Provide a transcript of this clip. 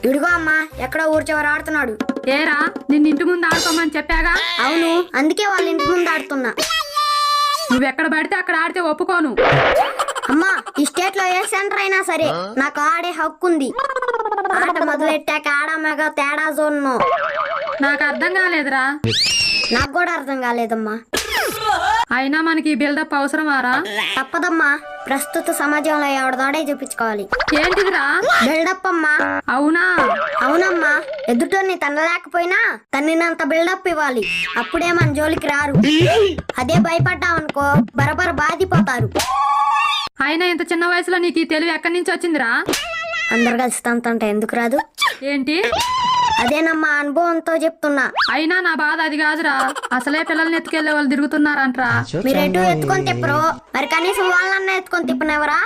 ఇడుగో అమ్మా, ఎక్కడో ఊరు చివర ఆడుతున్నాడు. ఏరా నిన్న ఇంటి ముందు ఆడుకోమని చెప్పాగా? అవును, అందుకే వాళ్ళ ఇంటి ముందు ఆడుతున్నా. నువ్వెక్కడ పడితే అక్కడ ఆడితే ఒప్పుకోను. అమ్మా, ఈ స్టేట్ లో ఏ సెంటర్ అయినా సరే నాకు ఆడే హక్కు ఉంది. ఆట మొదలెట్టాక ఆడమగా తేడా జోన్ను. నాకు అర్థం కాలేదురా. నాకు కూడా అర్థం కాలేదమ్మా. అయినా మనకి ఈ బిల్డప్ అవసరమారా? తప్పదమ్మా, ప్రస్తుత సమాజంలో ఎవడదాడే చూపించుకోవాలి. ఏంటిదిరా? బిల్డప్ అమ్మా. అవునా? అవునమ్మా, ఎదుటోని తనలేకపోయినా తన్నినంత బిల్డప్ ఇవ్వాలి. అప్పుడే మన జోలికి రారు. అదే భయపడ్డామనుకో బరబర బాధిపోతారు. అయినా ఇంత చిన్న వయసులో నీకు ఈ తెలివి ఎక్కడి నుంచి వచ్చిందిరా? అందరు కలిసి తంతంటే ఎందుకు రాదు? ఏంటి? అదేనమ్మా, అనుభవంతో చెప్తున్నా. అయినా నా బాధ అది కాదురా. అసలే పిల్లల్ని ఎత్తుకెళ్లే వాళ్ళు తిరుగుతున్నారంట్రా. మీరు ఎటు ఎత్తుకొని తిప్పరు, మరి కనీసం వాళ్ళన్నా ఎత్తుకొని తిప్పనెవరా?